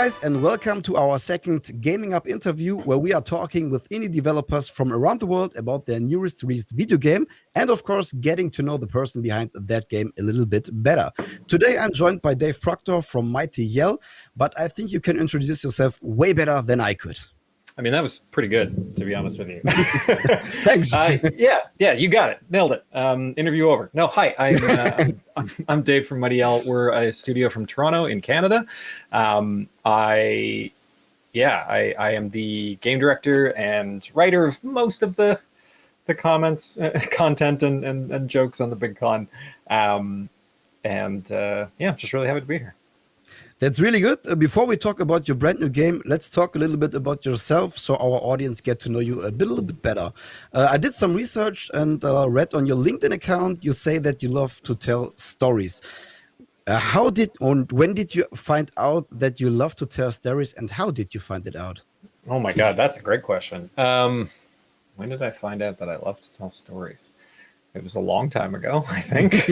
guys, and welcome to our second GamingUp interview, where we are talking with indie developers from around the world about their newest released video game, and of course, getting to know the person behind that game a little bit better. Today, I'm joined by Dave Proctor from Mighty Yell, but I think you can introduce yourself way better than I could. I mean, that was pretty good, to be honest with you. Thanks. Yeah, you got it. Nailed it. Interview over. No, hi, I'm Dave from Mighty Yell. We're a studio from Toronto in Canada. I am the game director and writer of most of the comments, content and jokes on the Big Con. I'm just really happy to be here. That's really good. Before we talk about your brand new game, let's talk a little bit about yourself so our audience get to know you a little bit better. I did some research and read on your LinkedIn account, you say that you love to tell stories. When did you find out that you love to tell stories, and how did you find it out? Oh my God, that's a great question. When did I find out that I love to tell stories? It was a long time ago, I think.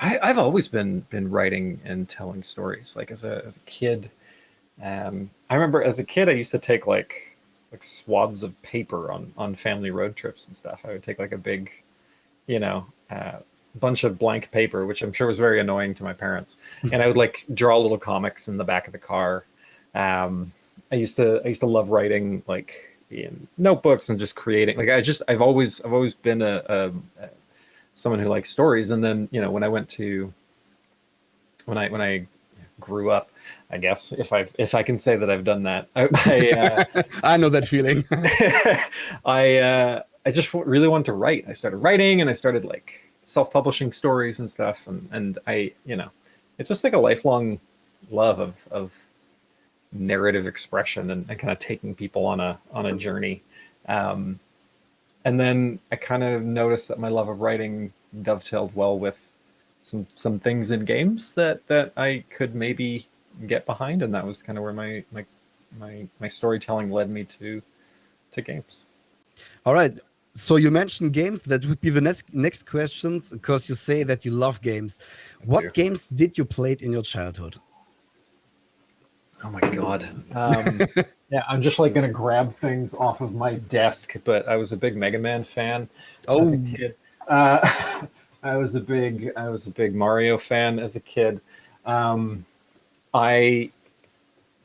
I've always been writing and telling stories. Like as a kid, I remember as a kid I used to take like swaths of paper on family road trips and stuff. I would take like a big, bunch of blank paper, which I'm sure was very annoying to my parents, and I would like draw little comics in the back of the car. I used to love writing like in notebooks and just creating. Like I've always been a someone who likes stories. And then, when I grew up, I guess if I can say that I've done that, I know that feeling. I just really wanted to write. I started writing and I started like self-publishing stories and stuff. And I, it's just like a lifelong love of narrative expression and kind of taking people on a journey. And then I kind of noticed that my love of writing dovetailed well with some things in games that I could maybe get behind, and that was kind of where my storytelling led me to games. All right. So you mentioned games. That would be the next questions, because you say that you love games. What games did you play in your childhood? Oh my God. Yeah, I'm just like gonna grab things off of my desk, but I was a big Mega Man fan as a kid. I was a big Mario fan as a kid. I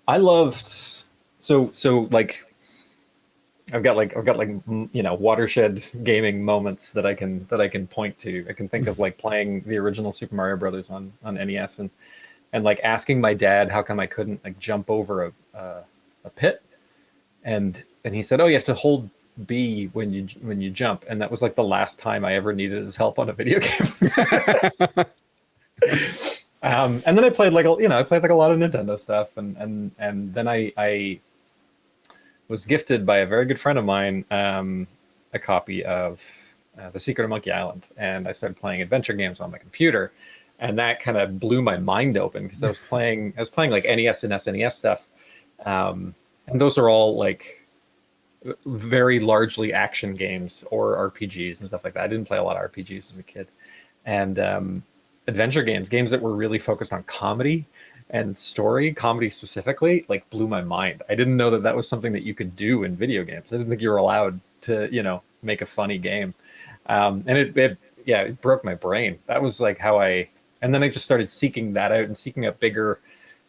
loved so like I've got watershed gaming moments that I can point to. I can think of like playing the original Super Mario Brothers on NES and like asking my dad how come I couldn't like jump over a pit, and he said, oh, you have to hold B when you jump, and that was like the last time I ever needed his help on a video game. And then I played like a lot of Nintendo stuff, and then I was gifted by a very good friend of mine a copy of The Secret of Monkey Island, and I started playing adventure games on my computer. And that kind of blew my mind open, because I was playing like NES and SNES stuff. And those are all like very largely action games or RPGs and stuff like that. I didn't play a lot of RPGs as a kid. And adventure games that were really focused on comedy and story, comedy specifically, like blew my mind. I didn't know that was something that you could do in video games. I didn't think you were allowed to, make a funny game. And it broke my brain. That was like and then I just started seeking that out and seeking out bigger,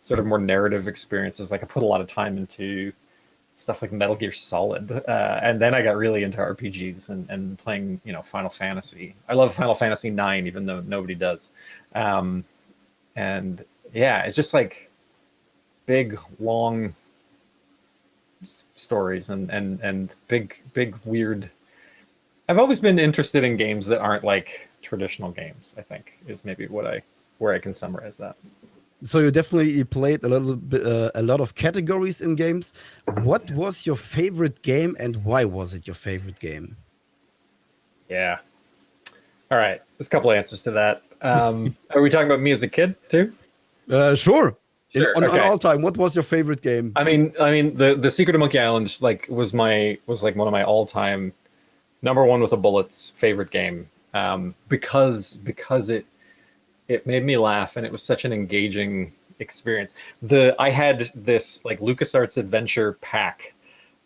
sort of more narrative experiences. Like I put a lot of time into stuff like Metal Gear Solid. And then I got really into RPGs and playing, Final Fantasy. I love Final Fantasy 9, even though nobody does. And yeah, it's just like big, long stories and big, weird. I've always been interested in games that aren't like traditional games, I think, is maybe where I can summarize that. So you definitely played a lot of categories in games. What was your favorite game, and why was it your favorite game? Yeah. All right. There's a couple of answers to that. Are we talking about me as a kid too? Sure. Sure. On all time, what was your favorite game? I mean, the Secret of Monkey Island was like one of my all-time number one with the bullets favorite game. Because it made me laugh, and it was such an engaging experience. I had this like LucasArts Adventure pack.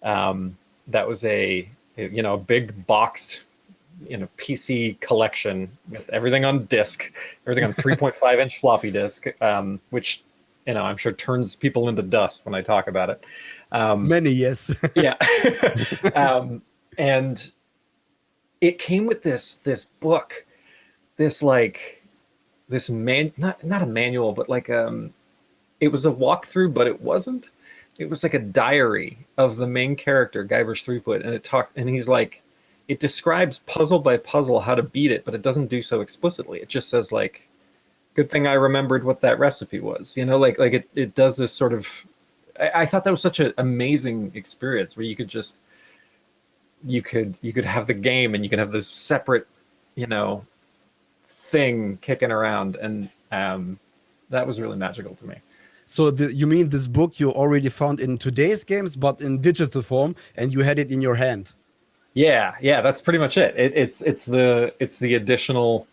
That was a big boxed PC collection with everything on disk, everything on 3.5-inch floppy disk, which I'm sure turns people into dust when I talk about it. Many, yes. Yeah. And it came with this book, this not a manual, but like it was a walkthrough, but it wasn't. It was like a diary of the main character, Guybrush Threepwood, and he's like, it describes puzzle by puzzle how to beat it, but it doesn't do so explicitly. It just says like, good thing I remembered what that recipe was. It does this sort of. I thought that was such an amazing experience where you could just you could have the game and you can have this separate thing kicking around, and that was really magical to me. So you mean this book you already found in today's games, but in digital form, and you had it in your hand? Yeah, that's pretty much it. It's the additional.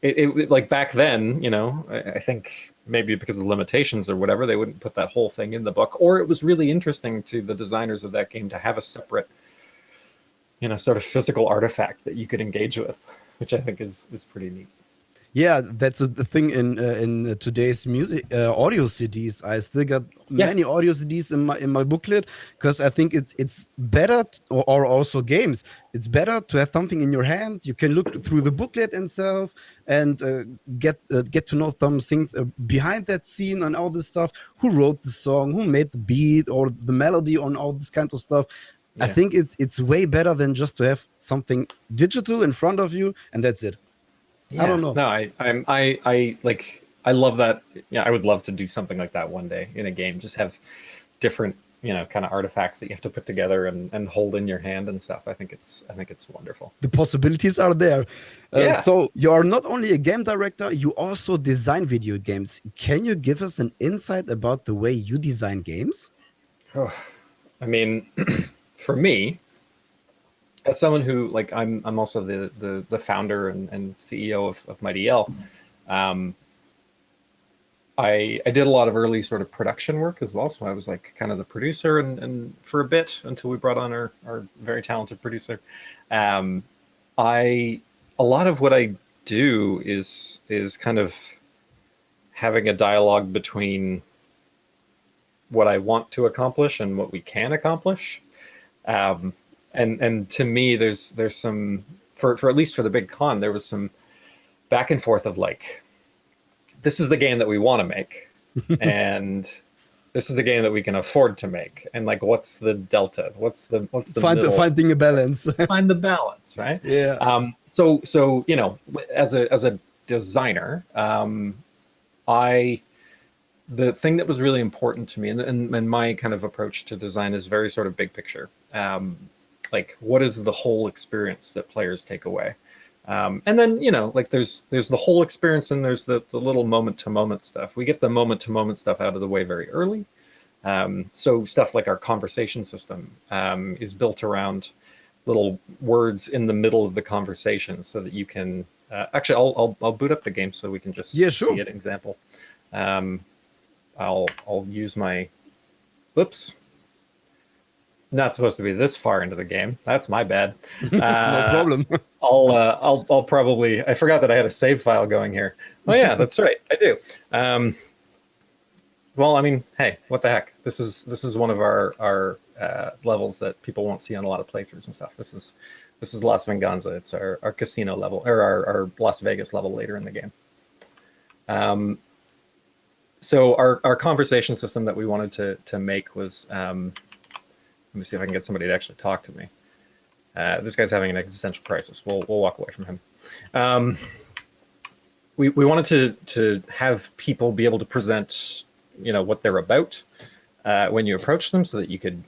It like back then, I think maybe because of limitations or whatever, they wouldn't put that whole thing in the book, or it was really interesting to the designers of that game to have a separate, sort of physical artifact that you could engage with, which I think is pretty neat. Yeah, that's the thing in today's music audio CDs. I still got many audio CDs in my booklet because I think it's better or also games. It's better to have something in your hand. You can look through the booklet itself and get to know something behind that scene and all this stuff. Who wrote the song? Who made the beat or the melody on all this kind of stuff? Yeah. I think it's way better than just to have something digital in front of you and that's it. Yeah. I don't know. No, I love that. Yeah, I would love to do something like that one day in a game. Just have different, kind of artifacts that you have to put together and hold in your hand and stuff. I think it's wonderful. The possibilities are there. Yeah. So you are not only a game director, you also design video games. Can you give us an insight about the way you design games? Oh, I mean, for me, as someone who I'm also the founder and CEO of Mighty L. I did a lot of early sort of production work as well. So I was like kind of the producer and for a bit until we brought on our very talented producer. A lot of what I do is kind of having a dialogue between what I want to accomplish and what we can accomplish. And to me, there's some for at least for the big con, there was some back and forth of like, this is the game that we want to make, and this is the game that we can afford to make, and like, what's the delta? What's the finding a balance? Find the balance, right? Yeah. So as a designer, the thing that was really important to me, and my kind of approach to design is very sort of big picture. Like, what is the whole experience that players take away? And then, like there's the whole experience and there's the little moment to moment stuff. We get the moment to moment stuff out of the way very early. So stuff like our conversation system is built around little words in the middle of the conversation so that you can, actually, I'll boot up the game so we can just see an example. I'll use my, whoops. Not supposed to be this far into the game. That's my bad. No problem. I'll probably, I forgot that I had a save file going here. Oh yeah, that's right, I do. Well, I mean, hey, what the heck? This is one of our levels that people won't see on a lot of playthroughs and stuff. This is Las Venganza. It's our casino level, or our Las Vegas level later in the game. So our conversation system that we wanted to make was. Let me see if I can get somebody to actually talk to me. This guy's having an existential crisis. We'll walk away from him. We wanted to have people be able to present, what they're about when you approach them, so that you could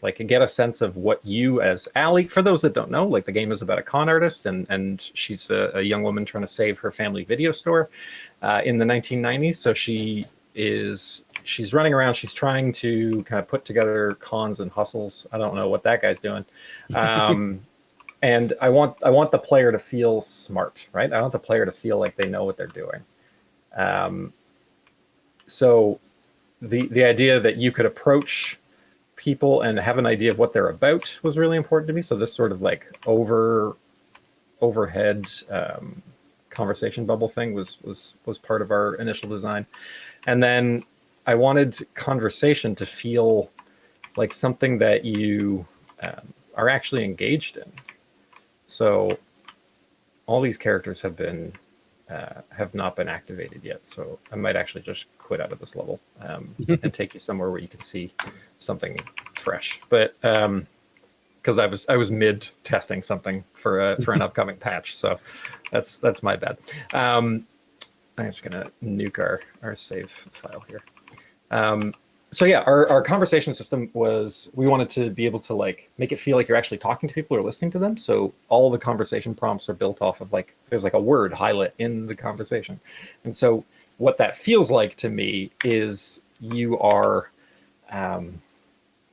like get a sense of what you as Allie. For those that don't know, like the game is about a con artist, and she's a young woman trying to save her family video store in the 1990s. So she's running around. She's trying to kind of put together cons and hustles. I don't know what that guy's doing. And I want the player to feel smart, right? I want the player to feel like they know what they're doing. so the idea that you could approach people and have an idea of what they're about was really important to me. So this sort of like overhead conversation bubble thing was part of our initial design. And then I wanted conversation to feel like something that you are actually engaged in. So all these characters have not been activated yet. So I might actually just quit out of this level and take you somewhere where you can see something fresh. But because I was mid testing something for an upcoming patch, so that's my bad. I'm just gonna nuke our save file here. So yeah, our conversation system was, we wanted to be able to like make it feel like you're actually talking to people or listening to them. So all the conversation prompts are built off of like, there's like a word highlight in the conversation. And so what that feels like to me is you are,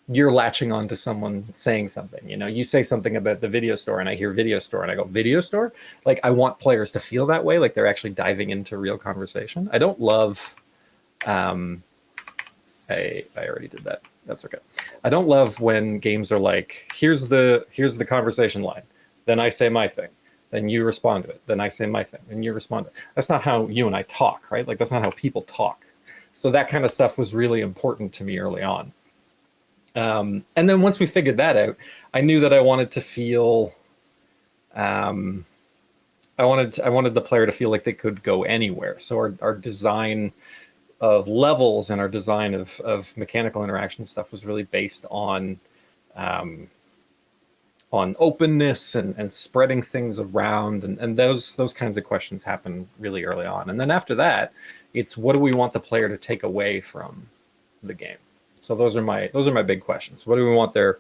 you're latching on to someone saying something. You know, you say something about the video store and I hear video store and I go, video store? Like I want players to feel that way, like they're actually diving into real conversation. I don't love, I already did that. That's okay. I don't love when games are like, here's the conversation line. Then I say my thing. Then you respond to it. Then I say my thing. And you respond to it. That's not how you and I talk, right? Like that's not how people talk. So that kind of stuff was really important to me early on. And then once we figured that out, I knew that I wanted to feel, I wanted the player to feel like they could go anywhere. So our design of levels and our design of mechanical interaction stuff was really based on openness and spreading things around, and those kinds of questions happen really early on. And then after that, it's what do we want the player to take away from the game? So those are my big questions. What do we want their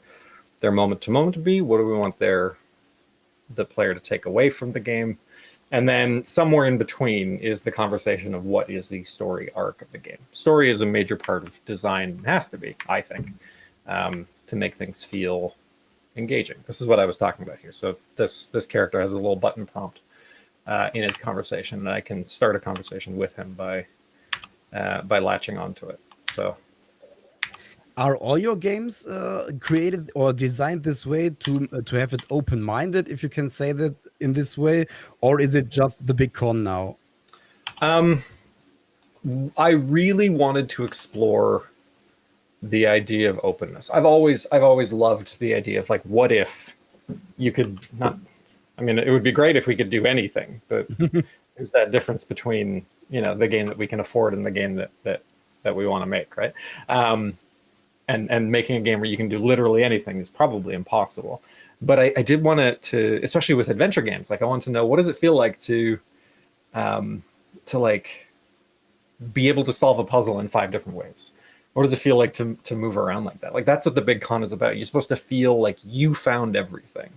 moment to moment to be? What do we want the player to take away from the game? And then somewhere in between is the conversation of what is the story arc of the game. Story is a major part of design, has to be, I think, to make things feel engaging. This is what I was talking about here. So this character has a little button prompt in his conversation, and I can start a conversation with him by latching onto it. So. Are all your games created or designed this way to have it open-minded, if you can say that in this way, or is it just the big con now? I really wanted to explore the idea of openness. I've always loved the idea of like, what if you could not? I mean, it would be great if we could do anything, but there's that difference between the game that we can afford and the game that we want to make, right? And making a game where you can do literally anything is probably impossible. But I did want to, especially with adventure games, like I want to know, what does it feel like to like be able to solve a puzzle in 5 different ways? What does it feel like to move around like that? Like that's what the big con is about. You're supposed to feel like you found everything.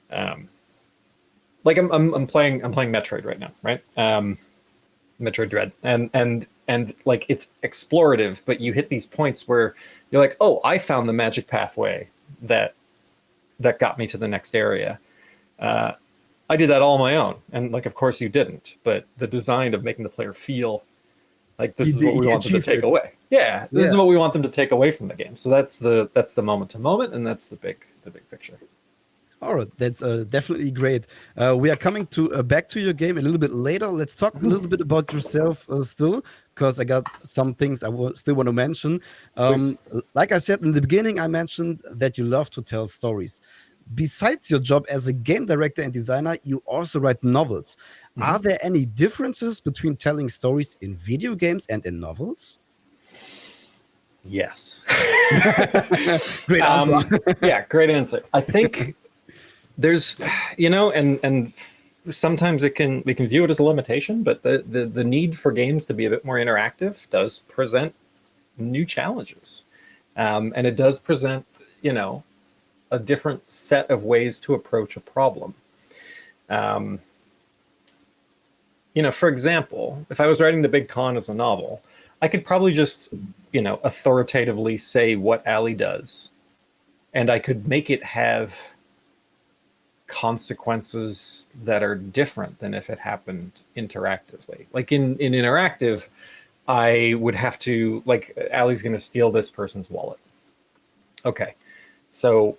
Like I'm playing Metroid right now, right? Metroid Dread, and like it's explorative, but you hit these points where you're like, oh, I found the magic pathway that got me to the next area. I did that all on my own, and like, of course, you didn't. But the design of making the player feel like this is what we want them to take away. Yeah, this is what we want them to take away from the game. So that's the moment to moment, and that's the big picture. All right, that's definitely great. We are coming to back to your game a little bit later. Let's talk a little bit about yourself still, because I got some things I still want to mention. Like I said in the beginning, I mentioned that you love to tell stories. Besides your job as a game director and designer, you also write novels. Are there any differences between telling stories in video games and in novels? Yes. Great answer. Yeah, great answer. I think there's, and sometimes we can view it as a limitation, but the need for games to be a bit more interactive does present new challenges. And it does present, a different set of ways to approach a problem. For example, if I was writing The Big Con as a novel, I could probably just, authoritatively say what Allie does, and I could make it have consequences that are different than if it happened interactively. Like in interactive, I would have to, like, Allie's going to steal this person's wallet. Okay, so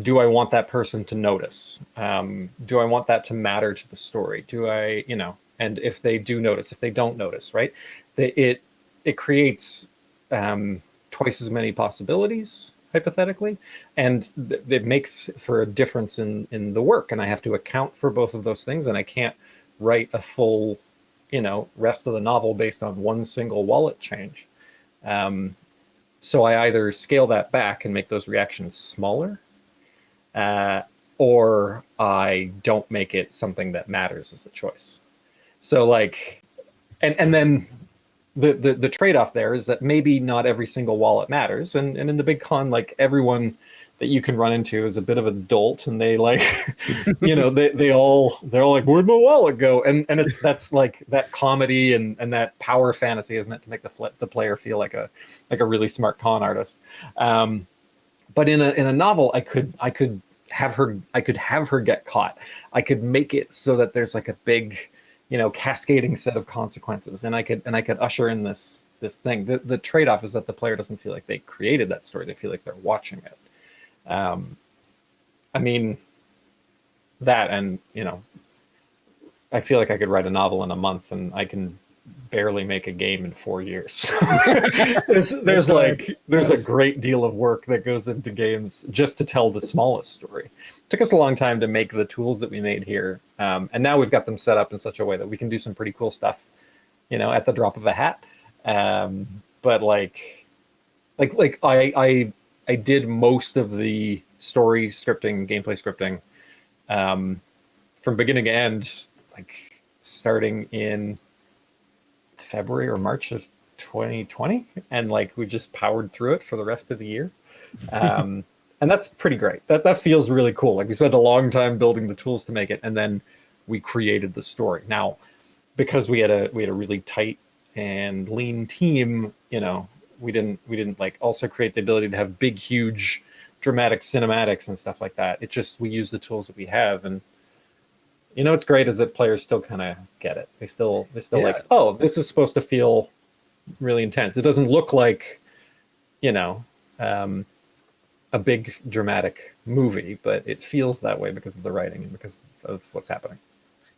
do I want that person to notice? Do I want that to matter to the story? Do I, and if they do notice, if they don't notice, right? It creates twice as many possibilities, hypothetically, and it makes for a difference in the work. And I have to account for both of those things, and I can't write a full, rest of the novel based on one single wallet change. So I either scale that back and make those reactions smaller, or I don't make it something that matters as a choice. So like, and then the trade-off there is that maybe not every single wallet matters. And in the big con, like, everyone that you can run into is a bit of a dolt, and they like, they're all like, where'd my wallet go? And that's like that comedy and that power fantasy is meant to make the player feel like a really smart con artist. But in a novel, I could have her get caught. I could make it so that there's like a big, cascading set of consequences, and I could usher in this thing. The trade-off is that the player doesn't feel like they created that story; they feel like they're watching it. I mean, that, and I feel like I could write a novel in a month, and I can barely make a game in 4 years. there's a great deal of work that goes into games just to tell the smallest story. It took us a long time to make the tools that we made here, and now we've got them set up in such a way that we can do some pretty cool stuff, at the drop of a hat. But like I did most of the story scripting, gameplay scripting, from beginning to end, like starting in February or March of 2020, and like we just powered through it for the rest of the year. And that's pretty great. That feels really cool. Like, we spent a long time building the tools to make it, and then we created the story. Now, because we had a really tight and lean team, we didn't like also create the ability to have big, huge, dramatic cinematics and stuff like that. It just, we use the tools that we have, and what's great is that players still kind of get it. They're still like, oh, this is supposed to feel really intense. It doesn't look like, a big dramatic movie, but it feels that way because of the writing and because of what's happening.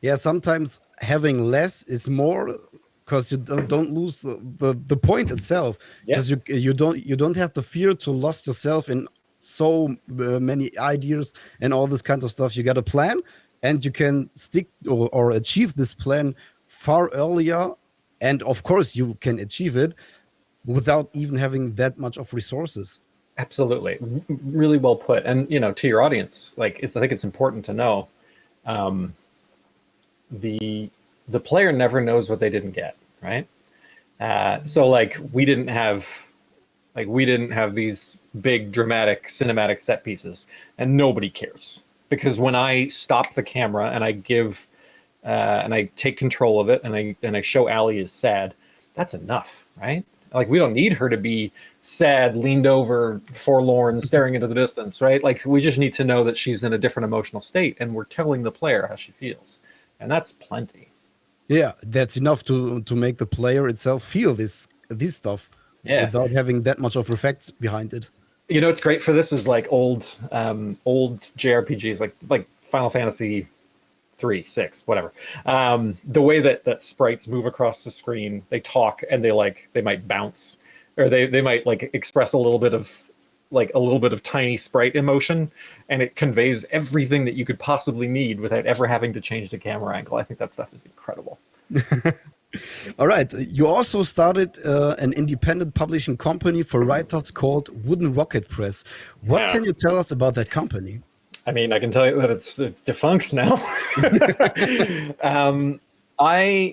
Yeah, sometimes having less is more, because you don't lose the point itself. Because you don't have the fear to lost yourself in so many ideas and all this kind of stuff. You got a plan, and you can stick or achieve this plan far earlier, and of course you can achieve it without even having that much of resources. Absolutely, really well put. And to your audience, like, I think it's important to know, the player never knows what they didn't get, right? So like, we didn't have these big dramatic cinematic set pieces, and nobody cares, because when I stop the camera and I give and I take control of it, and I show Allie is sad, that's enough, right? Like, we don't need her to be sad, leaned over, forlorn, staring into the distance, right? Like, we just need to know that she's in a different emotional state, and we're telling the player how she feels, and that's plenty. Yeah, that's enough to make the player itself feel this stuff, without having that much of effects behind it. What's great for this is like old JRPGs, like Final Fantasy 3, 6, whatever. The way that sprites move across the screen, they talk, and they might bounce, or they might like express a little bit of tiny sprite emotion, and it conveys everything that you could possibly need without ever having to change the camera angle. I think that stuff is incredible. All right. You also started an independent publishing company for writers called Wooden Rocket Press. What can you tell us about that company? I mean, I can tell you that it's defunct now.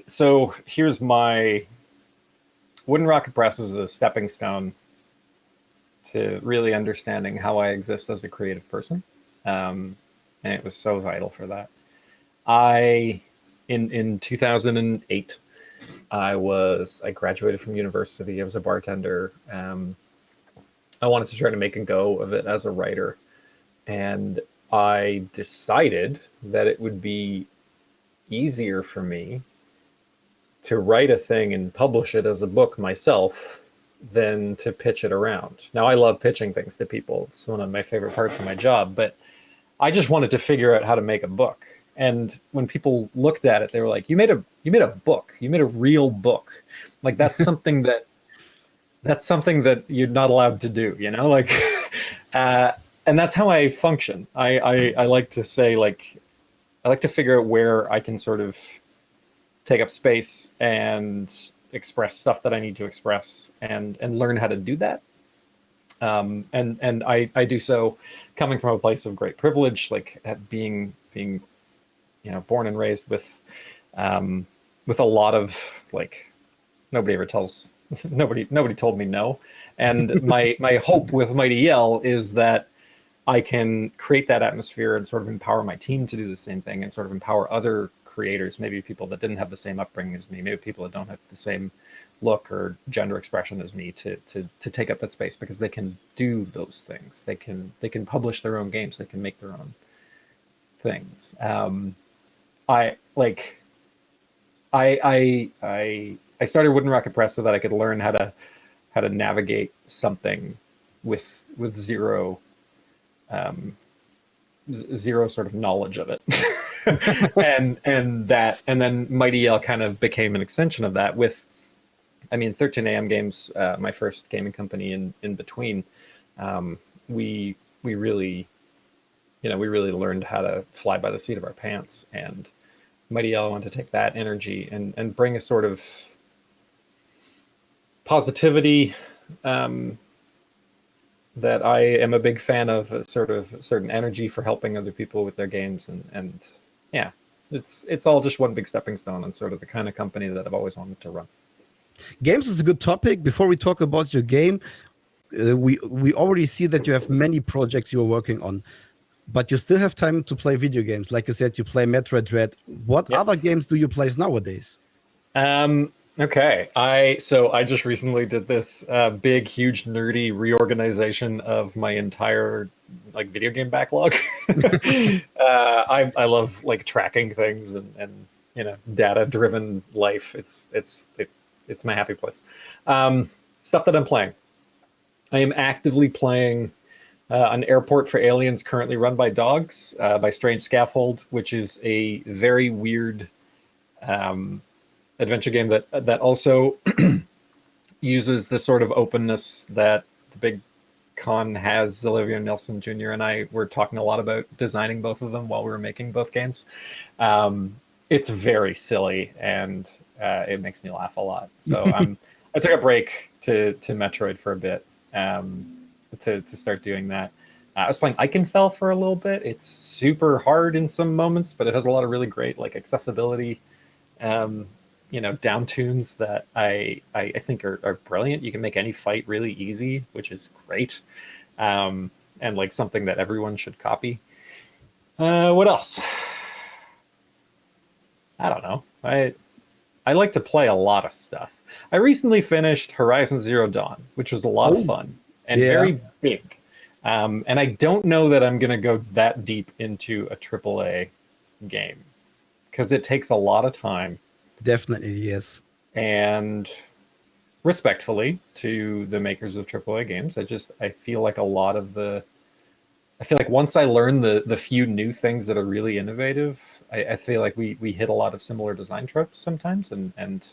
So here's my Wooden Rocket Press is a stepping stone to really understanding how I exist as a creative person, and it was so vital for that. In 2008, I graduated from university. I was a bartender. I wanted to try to make a go of it as a writer, and I decided that it would be easier for me to write a thing and publish it as a book myself than to pitch it around. Now, I love pitching things to people. It's one of my favorite parts of my job, but I just wanted to figure out how to make a book. And when people looked at it, they were like, you made a book. You made a real book. Like, that's something that you're not allowed to do, you know, like, and that's how I function. I like to say, like, I like to figure out where I can sort of take up space and express stuff that I need to express, and learn how to do that. And I do so coming from a place of great privilege, like being, you know, born and raised with a lot of, like, nobody told me no. And my hope with Mighty Yell is that I can create that atmosphere and sort of empower my team to do the same thing, and sort of empower other creators, maybe people that didn't have the same upbringing as me, maybe people that don't have the same look or gender expression as me, to take up that space, because they can do those things. They can publish their own games. They can make their own things. I started Wooden Rocket Press so that I could learn how to navigate something with zero sort of knowledge of it. and then Mighty Yell kind of became an extension of that, with, I mean, 13 AM Games, my first gaming company in between. We really learned how to fly by the seat of our pants, and Mighty Yell wanted to take that energy and bring a sort of positivity that I am a big fan of, a sort of certain energy for helping other people with their games, and yeah, it's all just one big stepping stone on sort of the kind of company that I've always wanted to run. Games is a good topic. Before we talk about your game, we already see that you have many projects you're working on, but you still have time to play video games. Like you said, you play Metroid Dread. What other games do you play nowadays? Okay, I just recently did this big, huge, nerdy reorganization of my entire, like, video game backlog. I love, like, tracking things and you know, data-driven life. It's my happy place. Stuff that I'm playing. I am actively playing an Airport for Aliens, currently run by dogs, by Strange Scaffold, which is a very weird adventure game that also uses the sort of openness that the big con has. Olivia Nelson Jr. and I were talking a lot about designing both of them while we were making both games. It's very silly, and it makes me laugh a lot. So I took a break to Metroid for a bit to start doing that. I was playing Eichenfell for a little bit. It's super hard in some moments, but it has a lot of really great, like, accessibility, you know, down tunes that I think are brilliant. You can make any fight really easy, which is great, and, like, something that everyone should copy. What else? I don't know. I like to play a lot of stuff. I recently finished Horizon Zero Dawn, which was a lot of fun and very big. And I don't know that I'm going to go that deep into a AAA game, because it takes a lot of time. Definitely, yes. And respectfully to the makers of AAA games, I feel like once I learn the few new things that are really innovative, I feel like we hit a lot of similar design tropes sometimes, and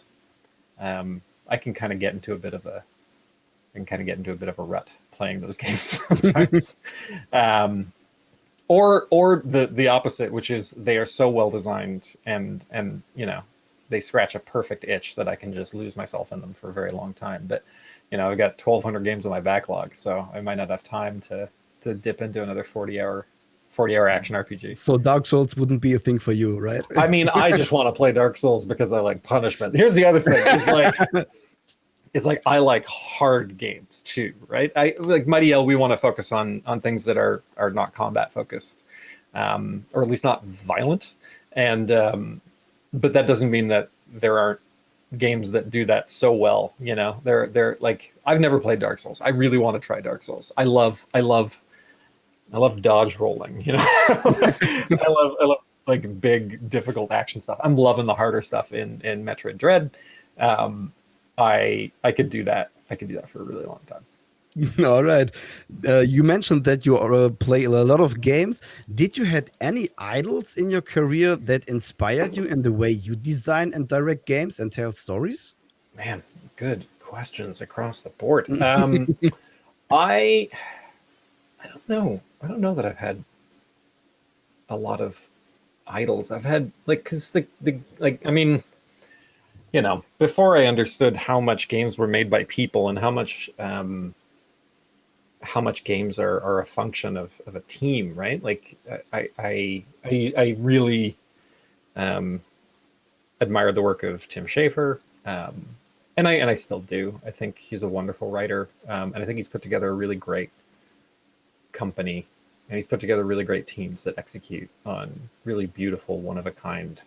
I can kind of get into a bit of a rut playing those games sometimes. Or the opposite, which is they are so well designed and you know, they scratch a perfect itch that I can just lose myself in them for a very long time. But, you know, I've got 1,200 games on my backlog, so I might not have time to dip into another 40-hour action RPG. So Dark Souls wouldn't be a thing for you, right? I mean, I just want to play Dark Souls because I like punishment. Here's the other thing. It's like I like hard games too, right? I like Mighty Yell. We want to focus on things that are not combat focused, or at least not violent. And but that doesn't mean that there aren't games that do that so well. You know, they're like, I've never played Dark Souls. I really want to try Dark Souls. I love dodge rolling. You know, I love like big, difficult action stuff. I'm loving the harder stuff in Metroid Dread. I could do that. I could do that for a really long time. All right. You mentioned that you play a lot of games. Did you had any idols in your career that inspired you in the way you design and direct games and tell stories? Man, good questions across the board. I I don't know. I don't know that I've had a lot of idols. I've had like because the like I mean, before I understood how much games were made by people and how much games are a function of a team, right? Like I really admired the work of Tim Schafer, and I still do. I think he's a wonderful writer, and I think he's put together a really great company, and he's put together really great teams that execute on really beautiful, one of a kind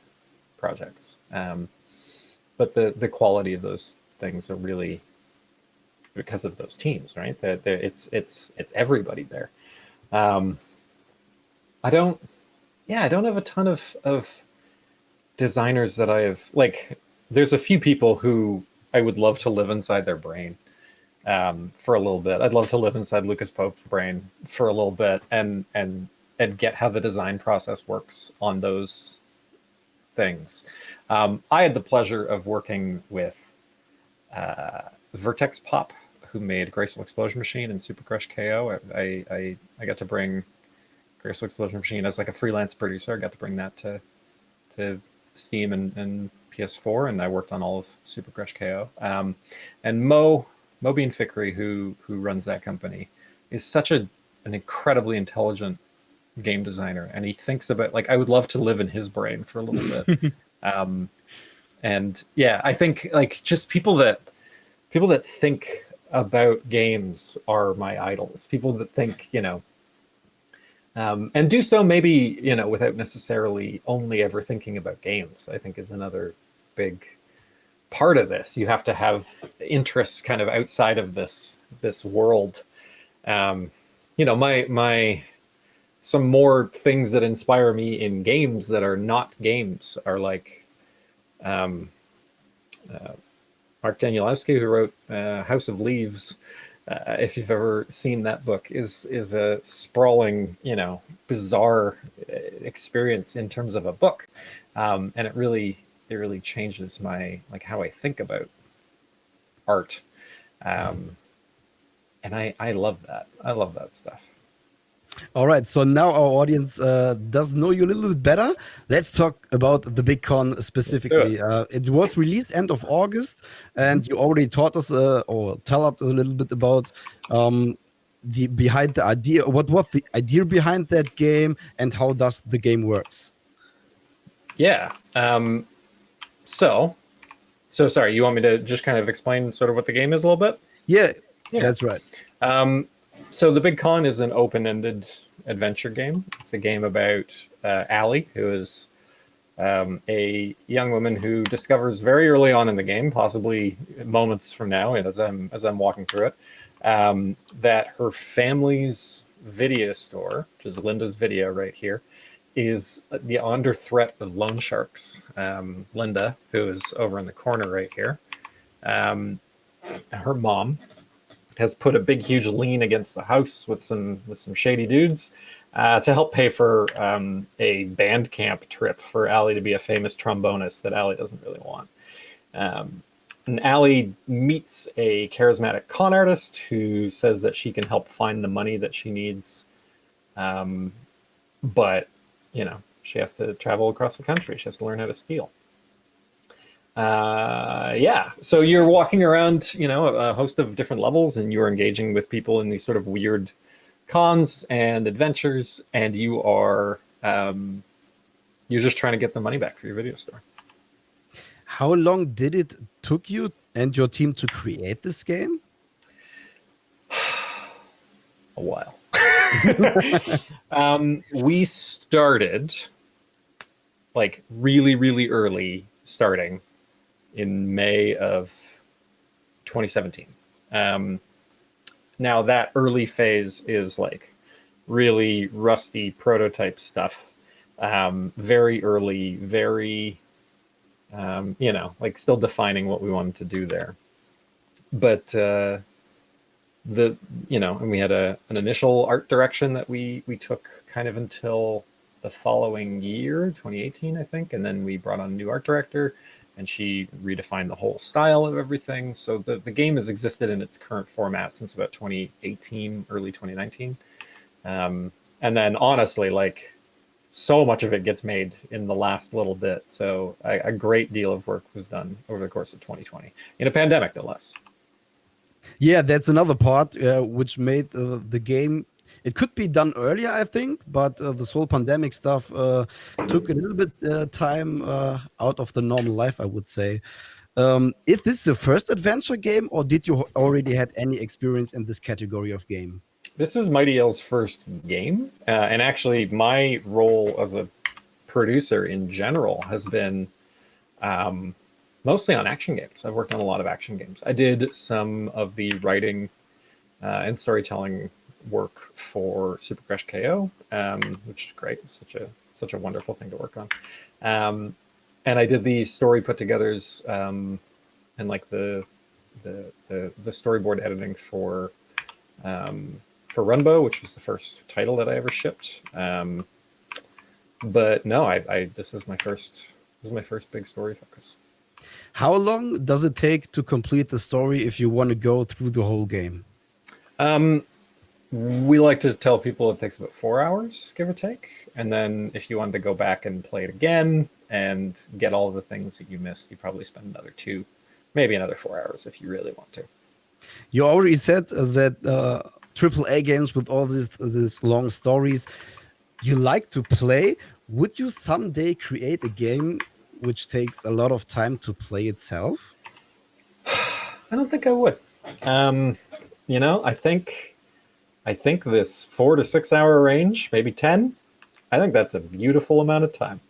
projects. But the quality of those things are really because of those teams, right? It's everybody there. I don't, yeah, I don't have a ton of designers that I have like. There's a few people who I would love to live inside their brain for a little bit. I'd love to live inside Lucas Pope's brain for a little bit and get how the design process works on those things. I had the pleasure of working with Vertex Pop, who made Graceful Explosion Machine and Super Crush KO. I got to bring Graceful Explosion Machine as like a freelance producer. I got to bring that to Steam and PS4, and I worked on all of Super Crush KO. And Mobeen Fikri, who runs that company, is such an incredibly intelligent game designer, and he thinks about like I would love to live in his brain for a little bit. And yeah, I think like just people that think about games are my idols. People that think, and do so maybe, without necessarily only ever thinking about games, I think is another big part of this. You have to have interests kind of outside of this world. My some more things that inspire me in games that are not games are like Mark Danielewski, who wrote House of Leaves. If you've ever seen that book, is a sprawling, bizarre experience in terms of a book, and it really changes my like how I think about art, and I love that. I love that stuff. All right, so now our audience does know you a little bit better. Let's talk about the Big Con specifically. It was released end of August, and you already taught us or tell us a little bit about the behind the idea. What was the idea behind that game, and how does the game works? Yeah. So sorry. You want me to just kind of explain sort of what the game is a little bit? Yeah, Yeah. that's right. So the Big Con is an open-ended adventure game. It's a game about Allie, who is a young woman who discovers very early on in the game, possibly moments from now, and as I'm walking through it, that her family's video store, which is Linda's Video right here, is under threat of loan sharks. Linda, who is over in the corner right here, her mom has put a big, huge lien against the house with some shady dudes to help pay for a band camp trip for Allie to be a famous trombonist that Allie doesn't really want. And Allie meets a charismatic con artist who says that she can help find the money that she needs, but she has to travel across the country. She has to learn how to steal. So you're walking around, a host of different levels, and you're engaging with people in these sort of weird cons and adventures, and you're just trying to get the money back for your video store. How long did it took you and your team to create this game? A while. We started like really, really early starting in May of 2017. Now that early phase is like really rusty prototype stuff. very early, very, like still defining what we wanted to do there. But and we had an initial art direction that we took kind of until the following year, 2018, I think, and then we brought on a new art director, and she redefined the whole style of everything. So the game has existed in its current format since about 2018, early 2019. And then honestly, like, so much of it gets made in the last little bit. So a great deal of work was done over the course of 2020 in a pandemic, no less. Yeah, that's another part which made the game. It could be done earlier, I think, but this whole pandemic stuff took a little bit time out of the normal life, I would say. Is this the first adventure game, or did you already had any experience in this category of game? This is Mighty L's first game, and actually my role as a producer in general has been mostly on action games. I've worked on a lot of action games. I did some of the writing and storytelling work for Super Crush KO, which is great. Such a wonderful thing to work on. And I did the story put togethers and like the storyboard editing for Runbow, which was the first title that I ever shipped. But no, this is my first big story focus. How long does it take to complete the story if you want to go through the whole game? We like to tell people it takes about 4 hours, give or take. And then if you wanted to go back and play it again and get all of the things that you missed, you probably spend another 2, maybe another 4 hours if you really want to. You already said that AAA games with all these long stories you like to play. Would you someday create a game which takes a lot of time to play itself? I don't think I would. I think this 4 to 6 hour range, maybe 10, I think that's a beautiful amount of time.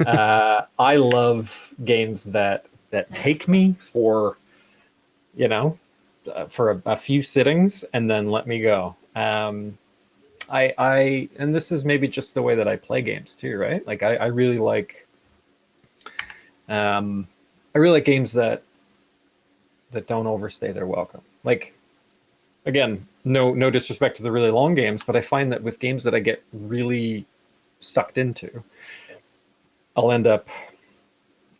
I love games that take me for, for a few sittings and then let me go. And this is maybe just the way that I play games too, right? Like I really like games that don't overstay their welcome. Like, again, no disrespect to the really long games, but I find that with games that I get really sucked into, I'll end up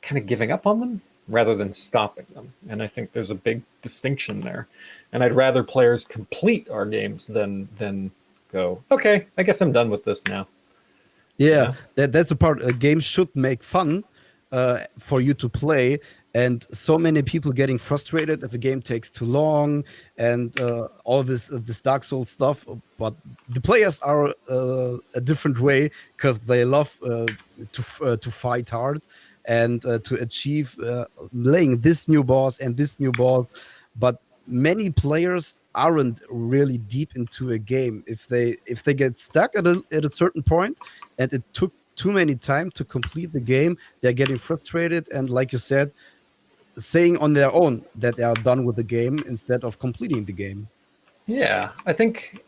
kind of giving up on them rather than stopping them. And I think there's a big distinction there. And I'd rather players complete our games than go, okay, I guess I'm done with this now. Yeah, that's the part. Games should make fun for you to play. And so many people getting frustrated if a game takes too long and all this Dark Souls stuff. But the players are a different way because they love to fight hard and to achieve laying this new boss and this new boss. But many players aren't really deep into a game. If they get stuck at a certain point and it took too many time to complete the game, they're getting frustrated. And like you said, saying on their own that they are done with the game instead of completing the game. Yeah, I think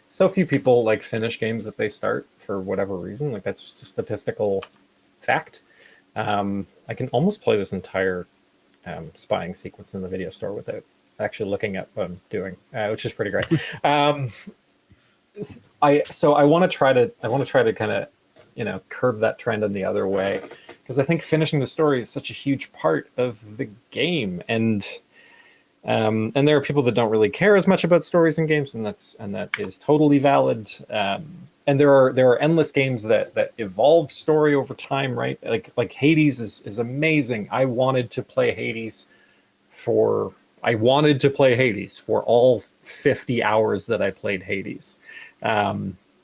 so few people like finish games that they start for whatever reason. Like that's just a statistical fact. I can almost play this entire spying sequence in the video store without actually looking at what I'm doing, which is pretty great. I want to try to kind of curb that trend in the other way, because I think finishing the story is such a huge part of the game, and there are people that don't really care as much about stories in games, and that is totally valid. And there are endless games that evolve story over time, right? Like Hades is amazing. I wanted to play Hades for all 50 hours that I played Hades.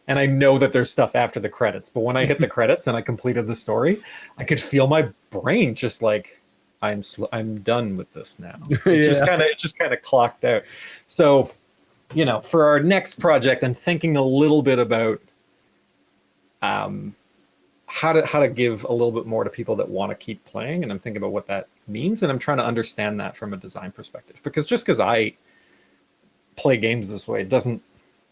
And I know that there's stuff after the credits, but when I hit the credits and I completed the story, I could feel my brain just like, I'm done with this now. It just kind of clocked out. So, for our next project, I'm thinking a little bit about how to give a little bit more to people that want to keep playing, and I'm thinking about what that means, and I'm trying to understand that from a design perspective. Because just because I play games this way doesn't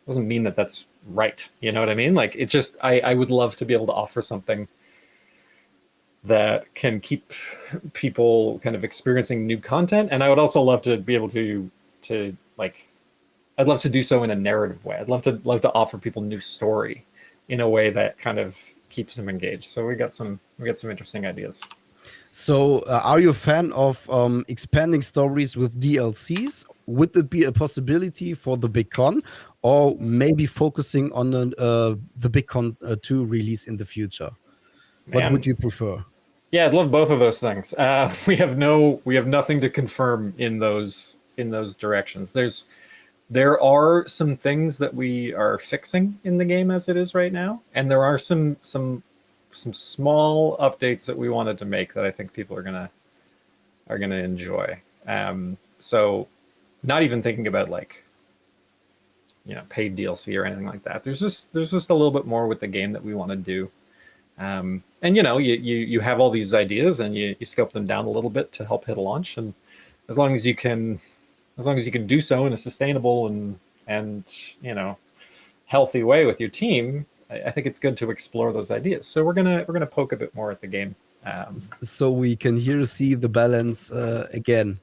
doesn't mean that that's right. You know what I mean? Like, it just, I would love to be able to offer something that can keep people kind of experiencing new content. And I would also love to be able to like, I'd love to do so in a narrative way. I'd love to offer people new story in a way that kind of keeps them engaged. So we got some interesting ideas. So, are you a fan of expanding stories with DLCs? Would it be a possibility for the Big Con, or maybe focusing on the Big Con 2 release in the future? What Man. would you prefer? Yeah, I'd love both of those things. We have nothing to confirm in those directions. There are some things that we are fixing in the game as it is right now, and there are some small updates that we wanted to make that I think people are gonna enjoy. So, not even thinking about like, you know, paid DLC or anything like that. There's just a little bit more with the game that we want to do. And you know, you have all these ideas and you scope them down a little bit to help hit a launch. And as long as you can do so in a sustainable and you know, healthy way with your team, I think it's good to explore those ideas. So we're gonna poke a bit more at the game. So we can here see the balance again,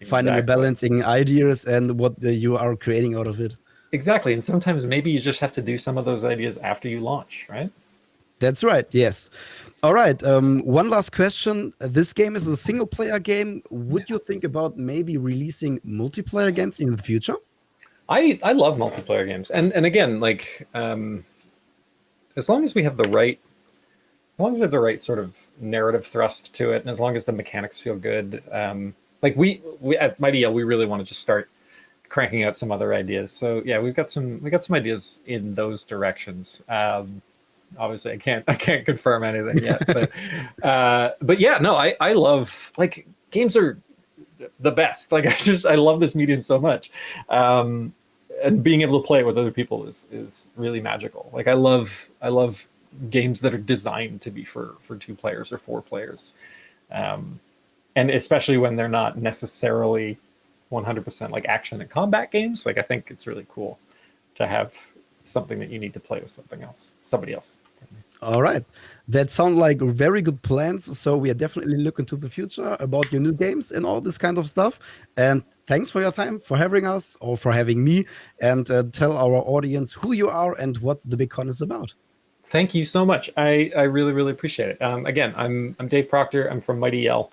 finding a Exactly. balance in ideas and what you are creating out of it. Exactly. And sometimes maybe you just have to do some of those ideas after you launch, right? That's right. Yes. All right. One last question. This game is a single player game. Would you think about maybe releasing multiplayer games in the future? I love multiplayer games, and again, like, as long as we have the right sort of narrative thrust to it, and as long as the mechanics feel good, like we at Mighty Yell, we really want to just start cranking out some other ideas. So yeah, we got some ideas in those directions. Obviously, I can't confirm anything yet, but yeah, no, I love, like, games are the best. Like, I love this medium so much, and being able to play it with other people is really magical. Like, I love games that are designed to be for 2 players or 4 players, and especially when they're not necessarily 100% like action and combat games. Like, I think it's really cool to have something that you need to play with somebody else. All right. That sound like very good plans. So we are definitely looking to the future about your new games and all this kind of stuff. And thanks for your time, for having us or for having me, and tell our audience who you are and what the Big Con is about. Thank you so much. I really, really appreciate it. Again, I'm Dave Proctor. I'm from Mighty Yell.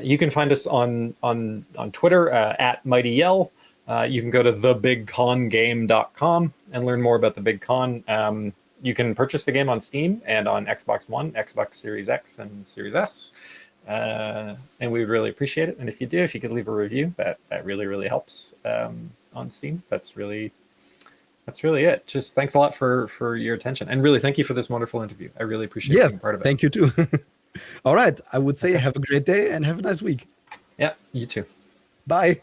You can find us on Twitter at Mighty Yell. You can go to thebigcongame.com and learn more about the Big Con. You can purchase the game on Steam and on Xbox One, Xbox Series X, and Series S. And we would really appreciate it. And if you could leave a review, that really, really helps on Steam. That's really it. Just thanks a lot for your attention. And really, thank you for this wonderful interview. I really appreciate being part of it. Thank you too. All right. I would say have a great day and have a nice week. Yeah, you too. Bye.